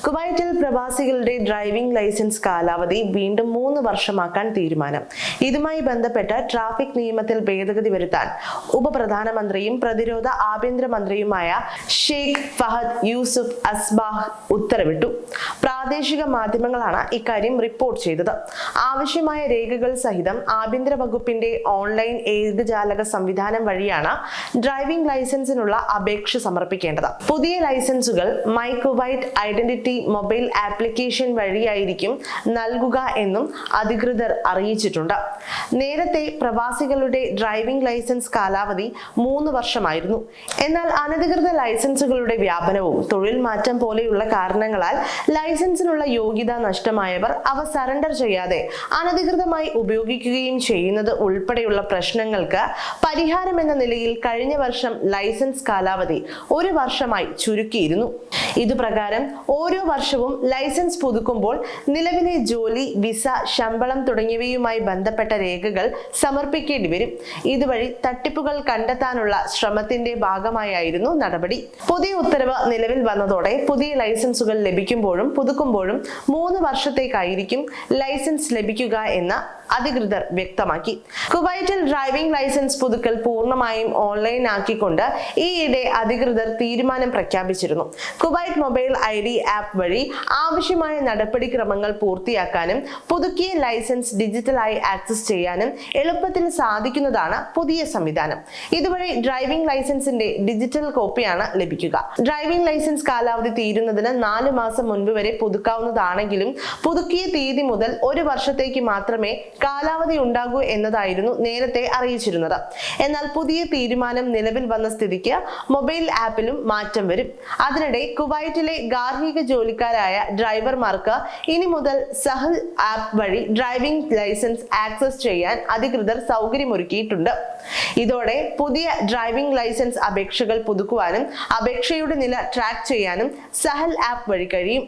കുവൈറ്റിൽ പ്രവാസികളുടെ driving licence കാലാവധി വീണ്ടും 3 വർഷമാക്കാൻ തീരുമാനം. ഇതുമായി ബന്ധപ്പെട്ട് ട്രാഫിക് നിയമത്തിൽ ഭേദഗതി വരുത്താൻ ഉപപ്രധാനമന്ത്രിയും പ്രതിരോധ ആഭ്യന്തരമന്ത്രിയുമായ ഷെയ്ഖ് ഫഹദ് യൂസുഫ് അസ്ബാഹ് ഉത്തരവിട്ടു. പ്രാദേശിക മാധ്യമങ്ങളാണ് ഇക്കാര്യം റിപ്പോർട്ട് ചെയ്തത്. ആവശ്യമായ രേഖകൾ സഹിതം ആഭ്യന്തര വകുപ്പിന്റെ ഓൺലൈൻ ഏകജാലക സംവിധാനം വഴിയാണ് ഡ്രൈവിംഗ് ലൈസൻസിനുള്ള അപേക്ഷ സമർപ്പിക്കേണ്ടത്. പുതിയ ലൈസൻസുകൾ my Kuwait identity mobile application വഴിയായിരിക്കും നൽകുക എന്നും അധികൃതർ അറിയിച്ചിട്ടുണ്ട്. നേരത്തെ പ്രവാസികളുടെ ഡ്രൈവിംഗ് ലൈസൻസ് കാലാവധി 3 വർഷമായിരുന്നു. എന്നാൽ അനധികൃത ലൈസൻസുകളുടെ വ്യാപനവും തൊഴിൽ മാറ്റം പോലെയുള്ള കാരണങ്ങളാൽ ലൈസൻസിനുള്ള യോഗ്യത നഷ്ടമായവർ അവ സറണ്ടർ ചെയ്യാതെ അനധികൃതമായി ഉപയോഗിക്കുകയും ചെയ്യുന്നത് ഉൾപ്പെടെയുള്ള പ്രശ്നങ്ങൾക്ക് പരിഹാരമെന്ന നിലയിൽ കഴിഞ്ഞ വർഷം ലൈസൻസ് കാലാവധി 1 വർഷമായി ചുരുക്കിയിരുന്നു. ഇതുപ്രകാരം ഓരോ വർഷവും ലൈസൻസ് പുതുക്കുമ്പോൾ നിലവിലെ ജോലി, വിസ, ശമ്പളം തുടങ്ങിയവയുമായി ബന്ധപ്പെട്ട രേഖകൾ സമർപ്പിക്കേണ്ടി വരും. ഇതുവഴി തട്ടിപ്പുകൾ കണ്ടെത്താനുള്ള ശ്രമത്തിന്റെ ഭാഗമായായിരുന്നു നടപടി. പുതിയ ഉത്തരവ് നിലവിൽ വന്നതോടെ പുതിയ ലൈസൻസുകൾ ലഭിക്കുമ്പോഴും പുതുക്കുമ്പോഴും 3 വർഷത്തേക്കായിരിക്കും ലൈസൻസ് ലഭിക്കുക എന്ന് അധികൃതർ വ്യക്തമാക്കി. കുവൈറ്റിൽ ഡ്രൈവിംഗ് ലൈസൻസ് പുതുക്കൽ പൂർണ്ണമായും ഓൺലൈൻ ആക്കിക്കൊണ്ട് ഈയിടെ അധികൃതർ തീരുമാനം പ്രഖ്യാപിച്ചിരുന്നു. കുവൈറ്റ് മൊബൈൽ ID ആപ്പ് വഴി ആവശ്യമായ നടപടിക്രമങ്ങൾ പൂർത്തിയാക്കാനും പുതുക്കിയ ലൈസൻസ് ഡിജിറ്റലായി ആക്സസ് ചെയ്യാനും എളുപ്പത്തിൽ സാധിക്കുന്നതാണ് പുതിയ സംവിധാനം. ഇതുവഴി ഡ്രൈവിംഗ് ലൈസൻസിന്റെ ഡിജിറ്റൽ കോപ്പിയാണ് ലഭിക്കുക. ഡ്രൈവിംഗ് ലൈസൻസ് കാലാവധി തീരുന്നതിന് 4 മാസം മുൻപ് വരെ പുതുക്കാവുന്നതാണെങ്കിലും പുതുക്കിയ തീയതി മുതൽ 1 വർഷത്തേക്ക് മാത്രമേ കാലാവധി ഉണ്ടാകൂ എന്നതായിരുന്നു നേരത്തെ അറിയിച്ചിരുന്നത്. എന്നാൽ പുതിയ തീരുമാനം നിലവിൽ വന്ന സ്ഥിതിക്ക് മൊബൈൽ ആപ്പിലും മാറ്റം വരും. അതിനിടെ കുവൈറ്റിലെ ഗാർഹിക ജോലിക്കാരായ ഡ്രൈവർമാർക്ക് ഇനി മുതൽ സഹൽ ആപ്പ് വഴി ഡ്രൈവിംഗ് ലൈസൻസ് ആക്സസ് ചെയ്യാൻ അധികൃതർ സൗകര്യമൊരുക്കിയിട്ടുണ്ട്. ഇതോടെ പുതിയ ഡ്രൈവിംഗ് ലൈസൻസ് അപേക്ഷകൾ പുതുക്കുവാനും അപേക്ഷയുടെ നില ട്രാക്ക് ചെയ്യാനും സഹൽ ആപ്പ് വഴി കഴിയും.